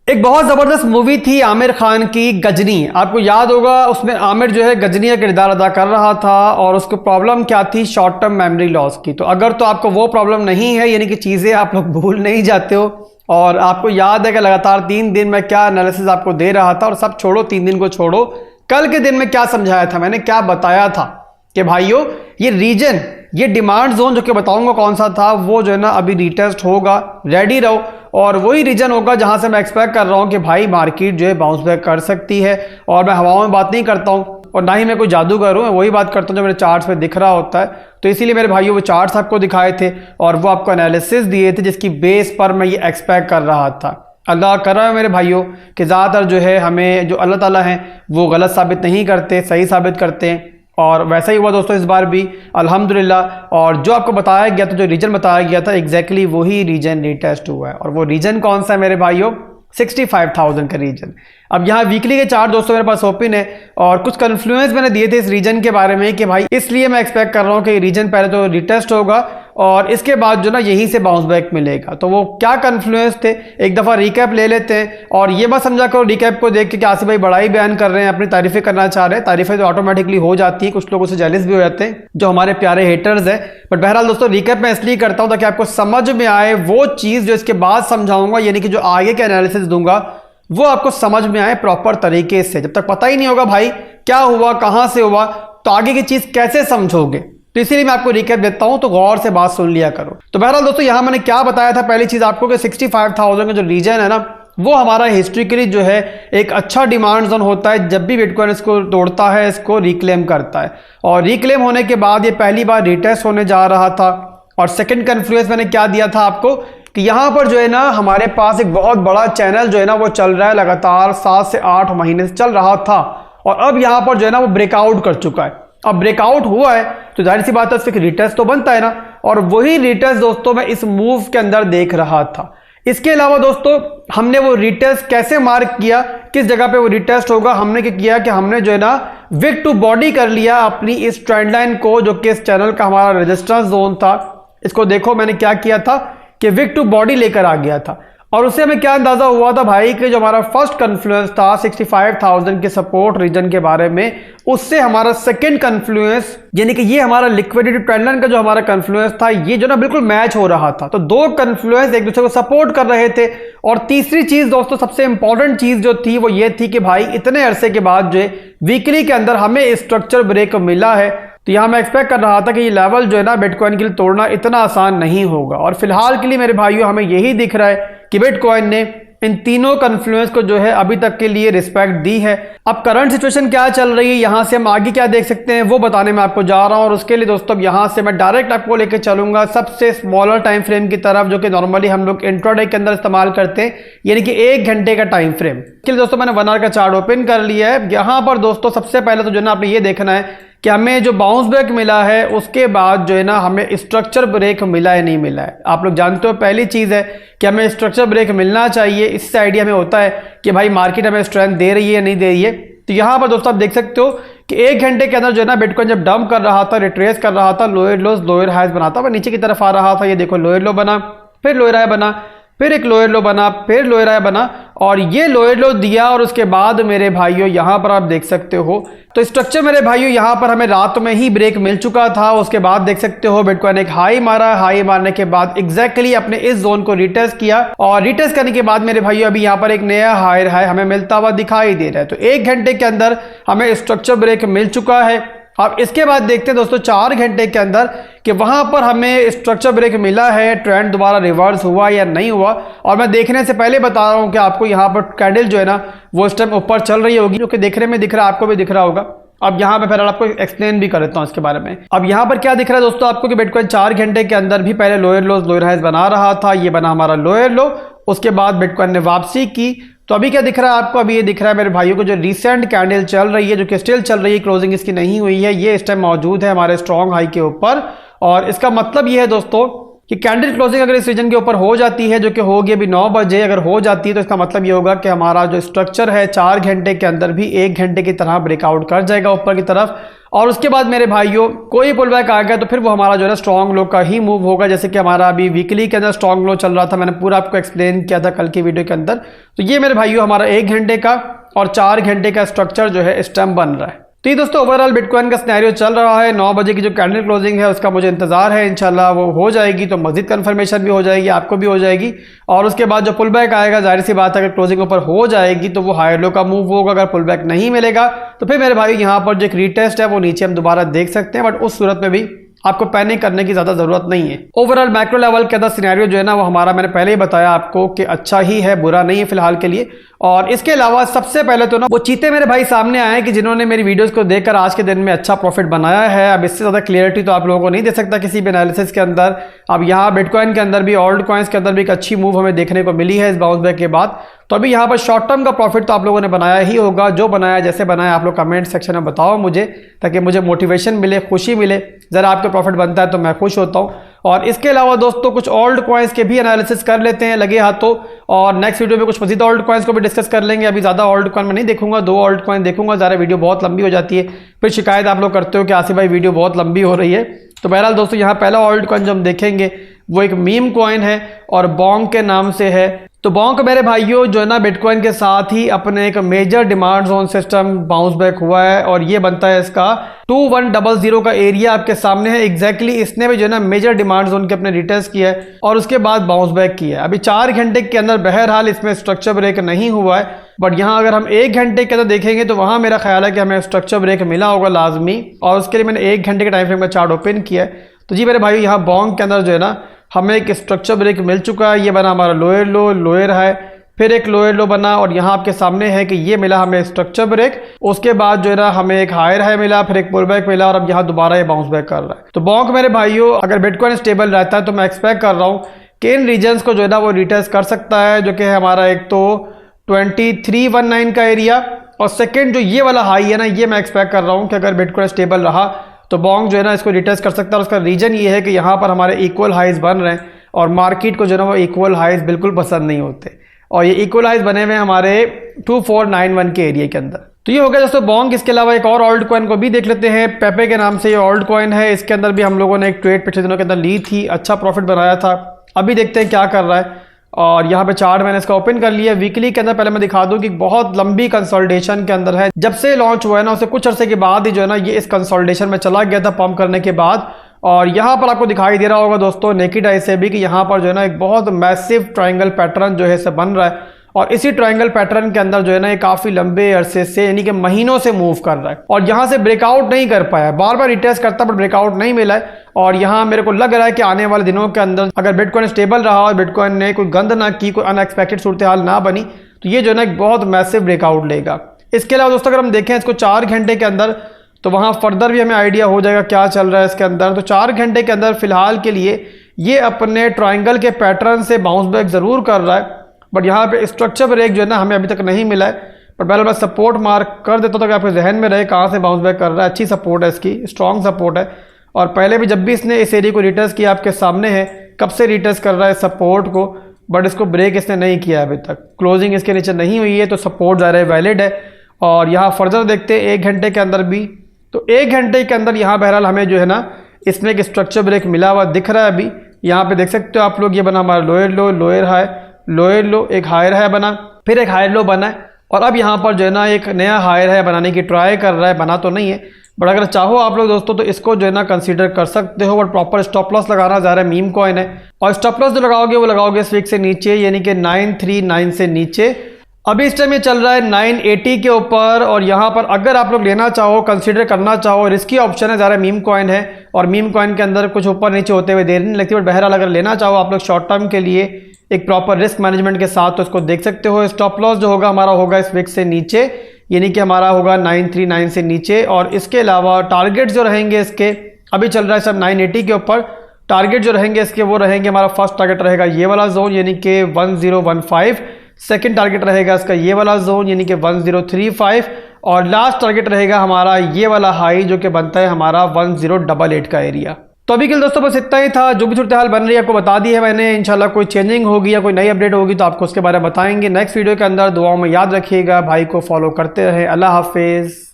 एक बहुत ज़बरदस्त मूवी थी आमिर खान की गजनी। आपको याद होगा उसमें आमिर जो है गजनी का किरदार अदा कर रहा था और उसको प्रॉब्लम क्या थी, शॉर्ट टर्म मेमोरी लॉस की। तो अगर तो आपको वो प्रॉब्लम नहीं है, यानी कि चीज़ें आप लोग भूल नहीं जाते हो, और आपको याद है कि लगातार 3 दिन में क्या एनालिसिस आपको दे रहा था, और सब छोड़ो 3 दिन को छोड़ो, कल के दिन में क्या समझाया था, मैंने क्या बताया था कि भाइयों ये रीजन, ये डिमांड जोन जो कि बताऊंगा कौन सा था, वो जो है ना अभी रीटेस्ट होगा, रेडी रहो। और वही रीजन होगा जहां से मैं एक्सपेक्ट कर रहा हूं कि भाई मार्केट जो है बाउंस बैक कर सकती है। और मैं हवाओं में बात नहीं करता हूं और ना ही मैं कोई जादूगर हूं, मैं वही बात करता हूं जो मेरे चार्ट्स पे दिख रहा होता है। तो इसीलिए मेरे भाइयों वो चार्ट्स आपको दिखाए थे और वो आपको एनालिसिस दिए थे जिसकी बेस पर मैं ये एक्सपेक्ट कर रहा था। अल्लाह कर रहा है मेरे भाइयों कि ज़्यादातर जो है हमें जो अल्लाह ताला हैं वो गलत साबित नहीं करते, सही साबित करते हैं। और वैसा ही हुआ दोस्तों इस बार भी अल्हम्दुलिल्लाह। और जो आपको बताया गया था, जो रीजन बताया गया था, एग्जैक्टली वही रीजन रीटेस्ट हुआ है। और वो रीजन कौन सा है मेरे भाइयों? 65,000 का रीजन। अब यहाँ वीकली के चार्ट दोस्तों मेरे पास ओपन है और कुछ कन्फ्लुएंस मैंने दिए थे इस रीजन के बारे में कि भाई इसलिए मैं एक्सपेक्ट कर रहा हूँ कि रीजन पहले तो रिटेस्ट होगा और इसके बाद जो ना यहीं से बाउंस बैक मिलेगा। तो वो क्या कन्फ्लुएंस थे, एक दफ़ा रिकैप ले लेते हैं। और ये बात समझा करो रिकैप को देख के कि आसिफ भाई बड़ा ही बयान कर रहे हैं, अपनी तारीफें करना चाह रहे हैं। तारीफें तो ऑटोमेटिकली हो जाती है, कुछ लोगों से जेलस भी हो जाते हैं जो हमारे प्यारे हेटर्स हैं। बट बहरहाल दोस्तों रिकैप मैं इसलिए करता हूँ ताकि आपको समझ में आए वो चीज़ जो इसके बाद समझाऊंगा, यानी कि जो आगे के एनालिसिस दूंगा वो आपको समझ में आए प्रॉपर तरीके से। जब तक पता ही नहीं होगा भाई क्या हुआ, कहां से हुआ, तो आगे की चीज कैसे समझोगे? तो इसीलिए मैं आपको रिकैप देता हूं, तो गौर से बात सुन लिया करो। तो बहरहाल दोस्तों यहां मैंने क्या बताया था, पहली चीज आपको कि 65,000 का जो रीजन है ना, वो हमारा हिस्ट्रिकली जो है एक अच्छा डिमांड जोन होता है। जब भी बिटकॉइन इसको तोड़ता है, इसको रिक्लेम करता है, और रिक्लेम होने के बाद ये पहली बार रिटेस्ट होने जा रहा था। और सेकेंड कन्फ्लुएंस मैंने क्या दिया था आपको कि यहां पर जो है ना हमारे पास एक बहुत बड़ा चैनल जो है ना वो चल रहा है, लगातार 7 से 8 महीने से चल रहा था, और अब यहां पर जो है ना वो ब्रेकआउट कर चुका है। अब ब्रेकआउट हुआ है तो जाहिर सी बात है उसके रिटेस्ट तो बनता है ना, और वही रिटेस्ट दोस्तों मैं इस मूव के अंदर देख रहा था। इसके अलावा दोस्तों हमने वो रिटेस्ट कैसे मार्क किया, किस जगह पे वो रिटेस्ट होगा, हमने क्या किया कि हमने जो है ना विक टू बॉडी कर लिया अपनी इस ट्रेंड लाइन को, जो कि इस चैनल का हमारा रेजिस्टेंस जोन था। इसको देखो मैंने क्या किया था कि विक टू बॉडी लेकर आ गया था, और उससे हमें क्या अंदाजा हुआ था भाई कि जो हमारा फर्स्ट कन्फ्लुएंस था 65,000 के सपोर्ट रीजन के बारे में, उससे हमारा सेकंड कन्फ्लुएंस, यानी कि ये हमारा लिक्विडिटी ट्रेंड का जो हमारा कन्फ्लुएंस था, ये जो ना बिल्कुल मैच हो रहा था। तो दो कन्फ्लुएंस एक दूसरे को सपोर्ट कर रहे थे। और तीसरी चीज दोस्तों, सबसे इंपॉर्टेंट चीज जो थी वो ये थी कि भाई इतने अरसे के बाद जो है वीकली के अंदर हमें स्ट्रक्चर ब्रेक मिला है। तो यहां मैं एक्सपेक्ट कर रहा था कि ये लेवल जो है ना बिटकॉइन के लिए तोड़ना इतना आसान नहीं होगा, और फिलहाल के लिए मेरे भाइयों हमें यही दिख रहा है कि बिटकॉइन ने इन तीनों कन्फ्लुएंस को जो है अभी तक के लिए रिस्पेक्ट दी है। अब करंट सिचुएशन क्या चल रही है, यहां से हम आगे क्या देख सकते हैं वो बताने में आपको जा रहा हूं। और उसके लिए दोस्तों यहां से मैं डायरेक्ट आपको लेकर चलूंगा सबसे स्मॉलर टाइम फ्रेम की तरफ, जो कि नॉर्मली हम लोग इंट्राडे के अंदर इस्तेमाल करते हैं, यानी कि 1 घंटे का टाइम फ्रेम। इसके लिए दोस्तों मैंने 1 आवर का चार्ट ओपन कर लिया है। यहां पर दोस्तों सबसे पहले तो जो है ना आपने ये देखना है कि हमें जो बाउंस बैक मिला है उसके बाद जो है ना हमें स्ट्रक्चर ब्रेक मिला है नहीं मिला है। आप लोग जानते हो पहली चीज़ है कि हमें स्ट्रक्चर ब्रेक मिलना चाहिए, इससे आइडिया हमें होता है कि भाई मार्केट हमें स्ट्रेंथ दे रही है नहीं दे रही है। तो यहाँ पर दोस्तों आप देख सकते हो कि 1 घंटे के अंदर जो है ना बिटकॉइन जब डंप कर रहा था, रिट्रेस कर रहा था, लोअर लोज लोअर हाइज बनाता हुआ नीचे की तरफ आ रहा था। ये देखो लोअर लो बना, फिर लोअर हाई बना, फिर एक लोअर लो बना, फिर लोअर हाई बना, और ये लोअर लो दिया। और उसके बाद मेरे भाइयों यहां पर आप देख सकते हो तो स्ट्रक्चर मेरे भाइयों यहां पर हमें रात में ही ब्रेक मिल चुका था। उसके बाद देख सकते हो बिटकॉइन एक हाई मारा, हाई मारने के बाद एग्जैक्टली अपने इस जोन को रिटेस्ट किया, और रिटेस्ट करने के बाद मेरे भाइयों अभी यहां पर एक नया हायर हाई हमें मिलता हुआ दिखाई दे रहा है। तो 1 घंटे के अंदर हमें स्ट्रक्चर ब्रेक मिल चुका है। अब इसके बाद देखते हैं दोस्तों 4 घंटे के अंदर कि वहां पर हमें स्ट्रक्चर ब्रेक मिला है, ट्रेंड दोबारा रिवर्स हुआ या नहीं हुआ। और मैं देखने से पहले बता रहा हूं कि आपको यहां पर कैंडल जो है ना वो इस टाइम ऊपर चल रही होगी, जो कि देखने में दिख रहा है, आपको भी दिख रहा होगा। अब यहां पे फिर आपको एक्सप्लेन भी कर देता हूं इसके बारे में। अब यहां पर क्या दिख रहा है दोस्तों आपको कि बिटकॉइन 4 घंटे के अंदर भी पहले लोअर लोज लोअर हाइज बना रहा था, ये बना हमारा लोअर लो। उसके बाद बिटकॉइन ने वापसी की। तो अभी क्या दिख रहा है आपको, अभी ये दिख रहा है मेरे भाइयों को जो रिसेंट कैंडल चल रही है, जो कि स्टिल चल रही है, क्लोजिंग इसकी नहीं हुई है, ये इस टाइम मौजूद है हमारे स्ट्रॉन्ग हाई के ऊपर। और इसका मतलब ये है दोस्तों कि कैंडल क्लोजिंग अगर इस रीजन के ऊपर हो जाती है, जो कि होगी अभी 9 बजे, अगर हो जाती है तो इसका मतलब ये होगा कि हमारा जो स्ट्रक्चर है 4 घंटे के अंदर भी 1 घंटे की तरह ब्रेकआउट कर जाएगा ऊपर की तरफ। और उसके बाद मेरे भाइयों कोई पुल बैक आ गया तो फिर वो हमारा जो है ना स्ट्रॉन्ग लो का ही मूव होगा। जैसे कि हमारा अभी वीकली के अंदर स्ट्रॉन्ग लो चल रहा था, मैंने पूरा आपको एक्सप्लेन किया था कल की वीडियो के अंदर। तो ये मेरे भाइयों हमारा 1 घंटे का और 4 घंटे का स्ट्रक्चर जो है इस टाइम बन रहा है। तो ये दोस्तों ओवरऑल बिटकॉइन का सिनेरियो चल रहा है। 9 बजे की जो कैंडल क्लोजिंग है उसका मुझे इंतजार है, इंशाल्लाह वो हो जाएगी तो मजीद कंफर्मेशन भी हो जाएगी, आपको भी हो जाएगी। और उसके बाद जो पुल बैक आएगा, जाहिर सी बात है अगर क्लोजिंग ऊपर हो जाएगी तो वो हायर लो का मूव होगा। अगर पुल बैक नहीं मिलेगा तो फिर मेरे भाई यहाँ पर जो एक रीटेस्ट है वो नीचे हम दोबारा देख सकते हैं, बट उस सूरत में भी आपको पैनिक करने की ज़्यादा ज़रूरत नहीं है। ओवरऑल मैक्रो लेवल के अंदर सिनेरियो जो है ना वो हमारा मैंने पहले ही बताया आपको कि अच्छा ही है, बुरा नहीं है फिलहाल के लिए। और इसके अलावा सबसे पहले तो ना वो चीते मेरे भाई सामने आए कि जिन्होंने मेरी वीडियोस को देखकर आज के दिन में अच्छा प्रॉफिट बनाया है। अब इससे ज़्यादा क्लियरिटी तो आप लोगों को नहीं दे सकता किसी भी एनालिसिस के अंदर। अब यहाँ बिटकॉइन के अंदर भी, ऑल्ट कॉइन्स के अंदर भी एक अच्छी मूव हमें देखने को मिली है इस बाउंस बैक के बाद। तो अभी यहाँ पर शॉर्ट टर्म का प्रॉफिट तो आप लोगों ने बनाया ही होगा, जो बनाया जैसे बनाया आप लोग कमेंट सेक्शन में बताओ मुझे, ताकि मुझे मोटिवेशन मिले, खुशी मिले। ज़रा आपका प्रॉफिट बनता है तो मैं खुश होता हूँ। और इसके अलावा दोस्तों कुछ ओल्ड कॉइन्स के भी एनालिसिस कर लेते हैं लगे हाथों, और नेक्स्ट वीडियो में कुछ मजीद ओल्ड कॉइन्स को भी डिस्कस कर लेंगे। अभी ज़्यादा ओल्ड कॉइन में नहीं देखूंगा, 2 ओल्ड कॉइन देखूंगा, ज़्यादा वीडियो बहुत लंबी हो जाती है। फिर शिकायत आप लोग करते हो कि आसिफ भाई वीडियो बहुत लंबी हो रही है। तो बहरहाल दोस्तों यहाँ पहला ओल्ड कॉइन जो हम देखेंगे वो एक मीम कॉइन है और बोंग के नाम से है। तो बोंग मेरे भाइयों जो है ना बिटकॉइन के साथ ही अपने एक major demand zone system bounce back हुआ है, और ये बनता है इसका 2100 का एरिया आपके सामने है एग्जैक्टली। इसने भी जो है ना मेजर डिमांड जोन के अपने रिटेस्ट किया है और उसके बाद बाउंस बैक किया है। अभी 4 घंटे के अंदर बहरहाल इसमें स्ट्रक्चर ब्रेक नहीं हुआ है, बट यहाँ अगर हम 1 घंटे के अंदर देखेंगे तो वहाँ मेरा ख्याल है कि हमें स्ट्रक्चर ब्रेक मिला होगा लाजमी, और उसके लिए मैंने 1 घंटे के टाइम फ्रेम का चार्ट ओपन किया है। तो जी मेरे भाई यहाँ बोंग के अंदर जो है ना हमें एक स्ट्रक्चर ब्रेक मिल चुका है। ये बना हमारा लोअर लो, लोअर हाई, फिर एक लोअर लो बना, और यहाँ आपके सामने है कि ये मिला हमें स्ट्रक्चर ब्रेक। उसके बाद जो है ना हमें एक हायर हाई मिला, फिर एक पुल बैक मिला, और अब यहाँ दोबारा ये बाउंस बैक कर रहा है। तो बोंग मेरे भाइयों अगर बिटकॉइन स्टेबल रहता है तो मैं एक्सपेक्ट कर रहा हूँ कि इन रीजन्स को जो है ना वो रिटेस्ट कर सकता है, जो कि है हमारा एक तो 2319 का एरिया, और सेकेंड जो ये वाला हाई है ना, ये मैं एक्सपेक्ट कर रहा हूँ कि अगर बिटकॉइन स्टेबल रहा तो बोंग जो है ना इसको रिटेस्ट कर सकता है। और उसका रीजन ये है कि यहाँ पर हमारे इक्वल हाइज बन रहे हैं, और मार्केट को जो है ना वो इक्वल हाइज बिल्कुल पसंद नहीं होते, और ये इक्वल हाइज बने हुए हमारे 2491 के एरिया के अंदर। तो ये हो गया दोस्तों बोंग। इसके अलावा एक और ओल्ड कॉइन को भी देख लेते हैं, पेपे के नाम से ये ओल्ड कॉइन है। इसके अंदर भी हम लोगों ने एक ट्रेड पिछले दिनों के अंदर ली थी, अच्छा प्रॉफिट बनाया था। अभी देखते हैं क्या कर रहा है। और यहाँ पे चार्ट मैंने इसका ओपन कर लिया। वीकली के अंदर पहले मैं दिखा दूं कि बहुत लंबी कंसोलिडेशन के अंदर है। जब से लॉन्च हुआ है ना उससे कुछ अरसे के बाद ही जो है ना ये इस कंसोलिडेशन में चला गया था पंप करने के बाद। और यहाँ पर आपको दिखाई दे रहा होगा दोस्तों नेकेड आई से भी कि यहाँ पर जो है ना एक बहुत मैसिव ट्रायंगल पैटर्न जो है इसे बन रहा है, और इसी ट्रायंगल पैटर्न के अंदर जो है ना ये काफी लंबे अरसे से यानी कि महीनों से मूव कर रहा है, और यहाँ से ब्रेकआउट नहीं कर पाया है। बार बार रिटेस्ट करता पर ब्रेकआउट नहीं मिला है। और यहाँ मेरे को लग रहा है कि आने वाले दिनों के अंदर अगर बिटकॉइन स्टेबल रहा और बिटकॉइन ने कोई गंद ना की, कोई अनएक्सपेक्टेड सूरत हाल ना बनी, तो ये जो है ना एक बहुत मैसिव ब्रेकआउट लेगा। इसके अलावा दोस्तों अगर हम देखें इसको 4 घंटे के अंदर, तो वहाँ फर्दर भी हमें आइडिया हो जाएगा क्या चल रहा है इसके अंदर। तो 4 घंटे के अंदर फिलहाल के लिए ये अपने ट्राइंगल के पैटर्न से बाउंस बैक जरूर कर रहा है, बट यहाँ पे स्ट्रक्चर ब्रेक जो है ना हमें अभी तक नहीं मिला है। पर पहले मैं सपोर्ट मार्क कर देता हूँ ताकि आपके जहन में रहे कहाँ से बाउंस बैक कर रहा है। अच्छी सपोर्ट है इसकी, स्ट्रॉन्ग सपोर्ट है, और पहले भी जब भी इसने इस एरिया को रिटेस्ट किया आपके सामने है कब से रिटेस्ट कर रहा है सपोर्ट को, बट इसको ब्रेक इसने नहीं किया अभी तक। क्लोजिंग इसके नीचे नहीं हुई है, तो सपोर्ट ज़्यादा वैलिड है। और यहाँ फर्दर देखते हैं 1 घंटे के अंदर भी, तो 1 घंटे के अंदर यहाँ बहरहाल हमें जो है ना इसमें एक स्ट्रक्चर ब्रेक मिला हुआ दिख रहा है। अभी यहाँ पे देख सकते हो आप लोग, ये बना हमारा लोअर लो, लोअर हाई, लोअर लो, एक हायर हाई बना, फिर एक हायर लो बना है, और अब यहाँ पर जो है ना एक नया हायर हाई बनाने की ट्राई कर रहा है। बना तो नहीं है, बट अगर चाहो आप लोग दोस्तों तो इसको जो है ना कंसीडर कर सकते हो, बट प्रॉपर स्टॉप लॉस लगाना जा रहा है। मीम कॉइन है, और स्टॉप लॉस जो लगाओगे वो लगाओगे इस वीक से नीचे, यानी कि 939 से नीचे। अभी इस टाइम ये चल रहा है 980 के ऊपर, और यहाँ पर अगर आप लोग लेना चाहो, कंसीडर करना चाहो, रिस्की ऑप्शन है ज़रा मीम कॉइन है, और मीम कॉइन के अंदर कुछ ऊपर नीचे होते हुए देर नहीं लगती। बट बहरहाल अगर लेना चाहो आप लोग शॉर्ट टर्म के लिए एक प्रॉपर रिस्क मैनेजमेंट के साथ, तो इसको देख सकते हो। स्टॉप लॉस जो होगा हमारा होगा इस वीक से नीचे, यानी कि हमारा होगा 939 से नीचे। और इसके अलावा टारगेट जो रहेंगे इसके, अभी चल रहा है सब 980 के ऊपर, टारगेट जो रहेंगे इसके वो रहेंगे, हमारा फर्स्ट टारगेट रहेगा ये वाला जोन यानी कि 1015, सेकंड टारगेट रहेगा इसका ये वाला जोन यानी कि 1035, और लास्ट टारगेट रहेगा हमारा ये वाला हाई जो कि बनता है हमारा 1088 का एरिया। तो अभी के लिए दोस्तों बस इतना ही था। जो भी सूरत हाल बन रही है आपको बता दी है मैंने। इंशाल्लाह कोई चेंजिंग होगी या कोई नई अपडेट होगी तो आपको उसके बारे में बताएंगे नेक्स्ट वीडियो के अंदर। दुआओं में याद रखिएगा, भाई को फॉलो करते रहे। अल्लाह हाफिज़।